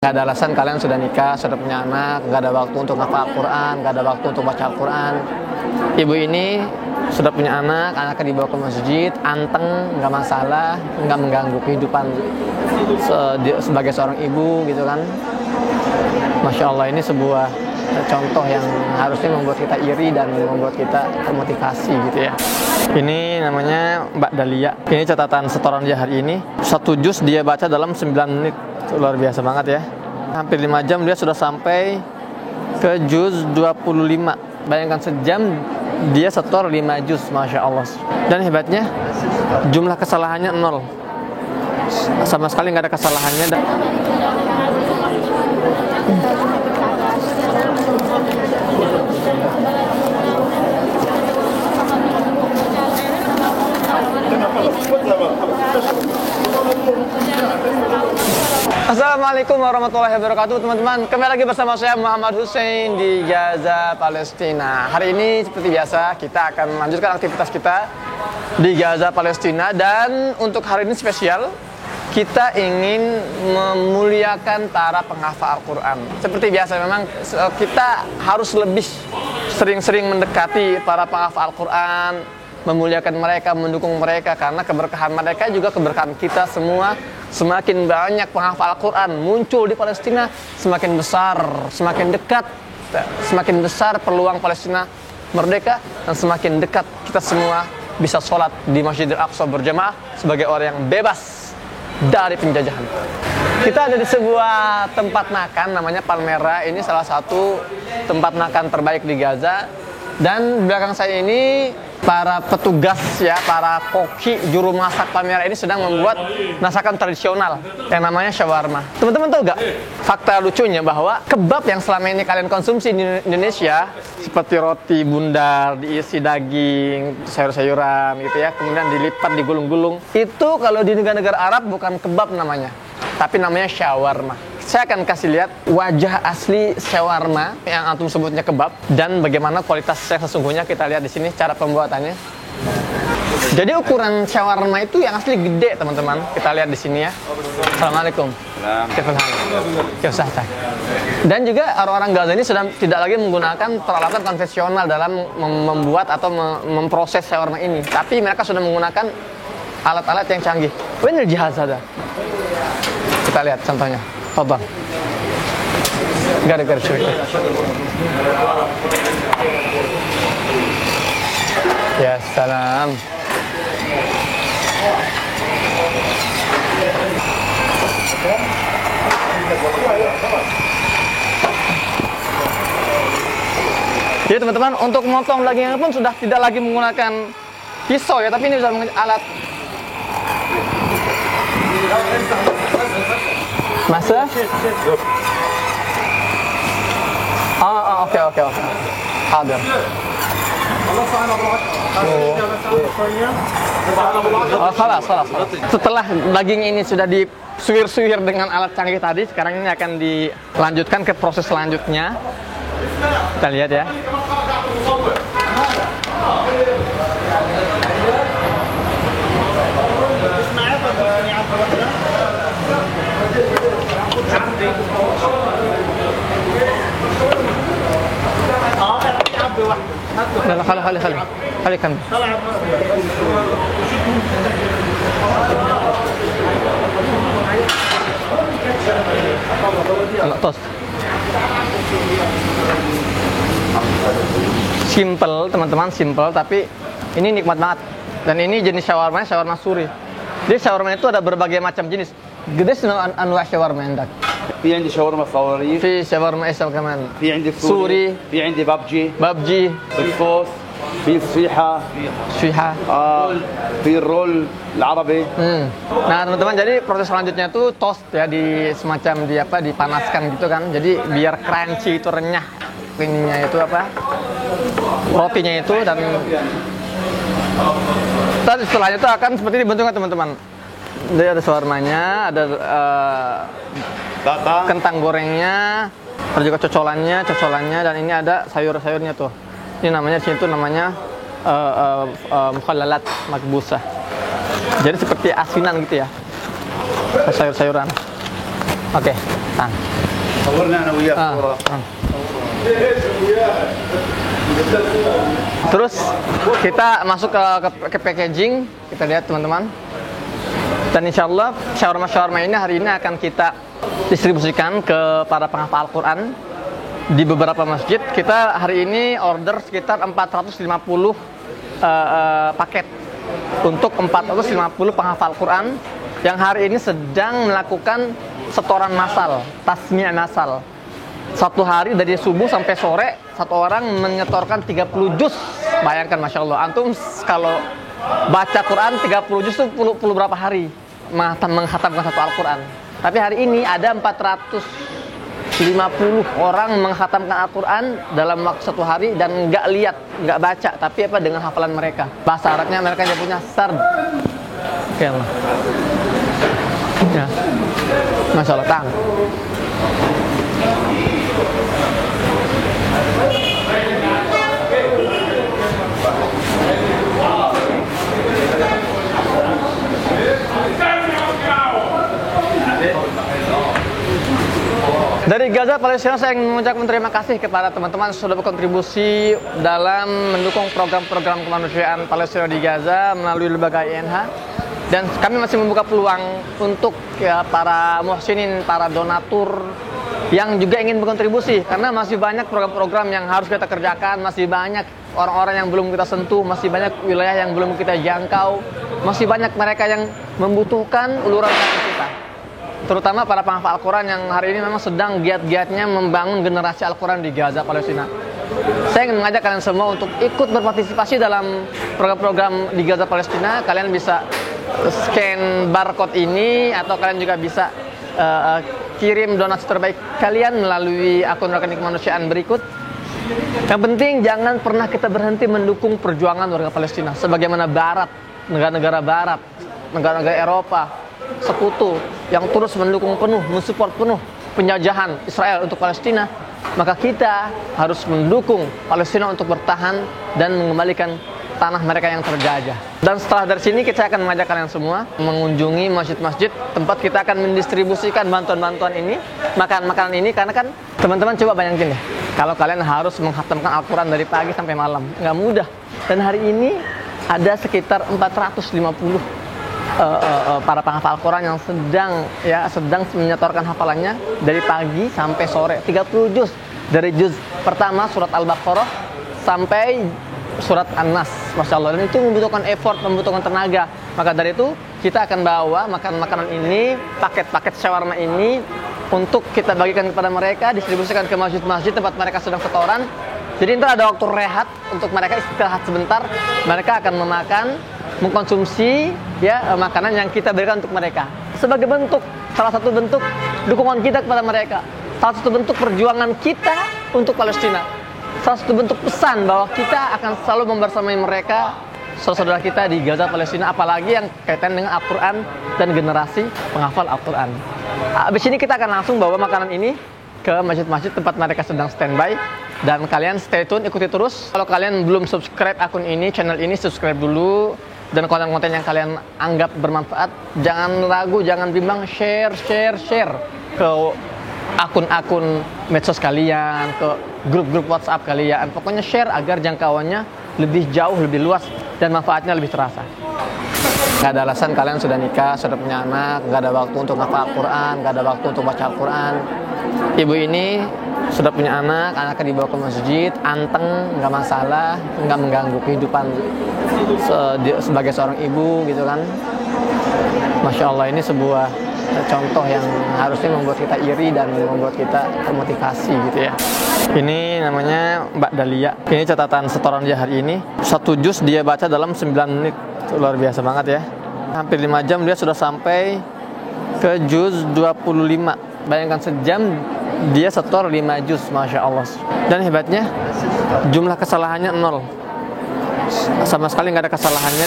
Gak ada alasan kalian sudah nikah, sudah punya anak, gak ada waktu untuk ngapal Al-Quran, gak ada waktu untuk baca Al-Quran. Ibu ini sudah punya anak, anaknya dibawa ke masjid, anteng, gak masalah, gak mengganggu kehidupan sebagai seorang ibu gitu kan. Masya Allah, ini sebuah contoh yang harusnya membuat kita iri dan membuat kita termotivasi gitu ya. Ini namanya Mbak Dalia. Ini catatan setoran dia hari ini. 1 juz dia baca dalam 9 menit. Luar biasa banget ya. Hampir 5 jam dia sudah sampai ke juz 25. Bayangkan sejam dia setor 5 juz, Masya Allah. Dan hebatnya jumlah kesalahannya 0. Sama sekali nggak ada kesalahannya. Assalamualaikum warahmatullahi wabarakatuh, teman-teman. Kembali lagi bersama saya Muhammad Hussein di Gaza, Palestina. Hari ini seperti biasa kita akan melanjutkan aktivitas kita di Gaza, Palestina. Dan untuk hari ini spesial, kita ingin memuliakan para penghafal Al-Quran. Seperti biasa memang kita harus lebih sering-sering mendekati para penghafal Al-Quran, memuliakan mereka, mendukung mereka, karena keberkahan mereka juga keberkahan kita semua. Semakin banyak penghafal Al-Quran muncul di Palestina, semakin besar, semakin dekat, semakin besar peluang Palestina merdeka, dan semakin dekat kita semua bisa sholat di Masjidil Aqsa berjamaah sebagai orang yang bebas dari penjajahan. Kita ada di sebuah tempat makan namanya Palmera. Ini salah satu tempat makan terbaik di Gaza. Dan belakang saya ini para petugas ya, para koki juru masak Palmera ini sedang membuat masakan tradisional yang namanya shawarma. Teman-teman tahu gak fakta lucunya bahwa kebab yang selama ini kalian konsumsi di Indonesia seperti roti bundar diisi daging, sayur-sayuran gitu ya, kemudian dilipat digulung-gulung, itu kalau di negara-negara Arab bukan kebab namanya, tapi namanya shawarma. Saya akan kasih lihat wajah asli shawarma yang antum sebutnya kebab dan bagaimana kualitas yang sesungguhnya. Kita lihat di sini cara pembuatannya. Jadi ukuran shawarma itu yang asli gede, teman-teman. Kita lihat di sini ya. Assalamualaikum. Dan juga orang-orang Gaza ini sudah tidak lagi menggunakan peralatan konvensional dalam membuat atau memproses shawarma ini, tapi mereka sudah menggunakan alat-alat yang canggih. Benar jihaz ada. Kita lihat contohnya. Tafadhal. Gara-gara cuy. Ya salam. Jadi teman-teman, untuk memotong dagingnya pun sudah tidak lagi menggunakan pisau ya, tapi ini sudah menggunakan alat. Masa? Oke. Hadir. Salah. Setelah daging ini sudah disuir-suir dengan alat canggih tadi, sekarang ini akan dilanjutkan ke proses selanjutnya. Kita lihat ya. خلي كم tos. Simple teman-teman, simple, tapi ini nikmat banget. Dan ini jenis shawarma suri. Jadi shawarma itu ada berbagai macam jenis. Gede anwa shawarma عندك. في عندي شاورما فوارير، في شاورما ايش كمان؟ في عندي سوري، في عندي بابجي بالصوص، في صفيحة، في الرول العربي. Nah teman-teman, jadi proses selanjutnya itu toast ya, dipanaskan gitu kan. Jadi biar crunchy, itu renyah ininya itu rotinya itu. Dan setelahnya itu akan seperti dibentukkan teman-teman. Jadi ada shawarmanya, ada kentang gorengnya, ada juga cocolannya, dan ini ada sayur-sayurnya tuh. Ini namanya di sini tuh namanya mukhallalat makbusah. Jadi seperti asinan gitu ya, sayur-sayuran. Oke. Tang. صورنا انا وياك Ah, صوره. ah. Terus kita masuk ke packaging, kita lihat teman-teman. Dan insya Allah shawarma ini hari ini akan kita distribusikan ke para penghafal Al-Quran di beberapa masjid. Kita hari ini order sekitar 450 paket untuk 450 penghafal Quran yang hari ini sedang melakukan setoran massal, tasmi' massal. Satu hari dari subuh sampai sore, satu orang menyetorkan 30 juz. Bayangkan, Masya Allah, antum kalau baca Quran 30 juz itu perlu berapa hari menghatamkan satu Al-Quran. Tapi hari ini ada 450 orang menghatamkan Al-Quran dalam waktu satu hari dan nggak lihat, nggak baca, tapi apa dengan hafalan mereka. Bahasa Arabnya mereka punya sard. Oke Allah. Ya. Masya Allah, tang. Dari Gaza, Palestina, saya ingin mengucapkan terima kasih kepada teman-teman yang sudah berkontribusi dalam mendukung program-program kemanusiaan Palestina di Gaza melalui lembaga INH. Dan kami masih membuka peluang untuk para muhsinin, para donatur yang juga ingin berkontribusi. Karena masih banyak program-program yang harus kita kerjakan, masih banyak orang-orang yang belum kita sentuh, masih banyak wilayah yang belum kita jangkau, masih banyak mereka yang membutuhkan uluran tangan kita. Terutama para penghafal Al-Quran yang hari ini memang sedang giat-giatnya membangun generasi Al-Quran di Gaza, Palestina. Saya ingin mengajak kalian semua untuk ikut berpartisipasi dalam program-program di Gaza, Palestina. Kalian bisa scan barcode ini atau kalian juga bisa kirim donasi terbaik kalian melalui akun rekening kemanusiaan berikut. Yang penting jangan pernah kita berhenti mendukung perjuangan warga Palestina. Sebagaimana Barat, negara-negara Barat, negara-negara Eropa, sekutu yang terus mendukung penuh, mensupport penuh penjajahan Israel untuk Palestina, maka kita harus mendukung Palestina untuk bertahan dan mengembalikan tanah mereka yang terjajah. Dan setelah dari sini kita akan mengajak kalian semua mengunjungi masjid-masjid tempat kita akan mendistribusikan bantuan-bantuan ini, makanan-makanan ini, karena kan teman-teman coba bayangin deh, kalau kalian harus menghatamkan Al-Quran dari pagi sampai malam, nggak mudah. Dan hari ini ada sekitar 450 para penghafal Al-Quran yang sedang menyetorkan hafalannya dari pagi sampai sore, 30 juz, dari juz pertama surat Al-Baqarah sampai surat An-Nas, Masya Allah. Dan itu membutuhkan effort, membutuhkan tenaga. Maka dari itu kita akan bawa makanan-makanan ini, paket-paket shawarma ini untuk kita bagikan kepada mereka, distribusikan ke masjid-masjid tempat mereka sedang setoran. Jadi itu ada waktu rehat untuk mereka istirahat sebentar. Mereka akan mengkonsumsi makanan yang kita berikan untuk mereka sebagai bentuk, salah satu bentuk dukungan kita kepada mereka, salah satu bentuk perjuangan kita untuk Palestina, salah satu bentuk pesan bahwa kita akan selalu membersamai mereka, saudara-saudara kita di Gaza, Palestina, apalagi yang kaitan dengan Al-Quran dan generasi penghafal Al-Quran. Habis ini kita akan langsung bawa makanan ini ke masjid-masjid tempat mereka sedang standby. Dan kalian stay tune, ikuti terus. Kalau kalian belum subscribe akun ini, channel ini, subscribe dulu. Dan konten-konten yang kalian anggap bermanfaat, jangan ragu, jangan bimbang, share ke akun-akun medsos kalian, ke grup-grup WhatsApp kalian. Pokoknya share agar jangkauannya lebih jauh, lebih luas, dan manfaatnya lebih terasa. Gak ada alasan kalian sudah nikah, sudah punya anak, gak ada waktu untuk hafal Al-Quran, gak ada waktu untuk baca Al-Quran. Ibu ini sudah punya anak, anaknya dibawa ke masjid, anteng, nggak masalah, nggak mengganggu kehidupan sebagai seorang ibu gitu kan. Masya Allah, ini sebuah contoh yang harusnya membuat kita iri dan membuat kita termotivasi gitu ya. Ini namanya Mbak Dalia. Ini catatan setoran dia hari ini. 1 juz dia baca dalam 9 menit. Itu luar biasa banget ya. Hampir 5 jam dia sudah sampai ke juz 25. Bayangkan sejam dia setor 5 juz, Masya Allah. Dan hebatnya jumlah kesalahannya 0. Sama sekali nggak ada kesalahannya.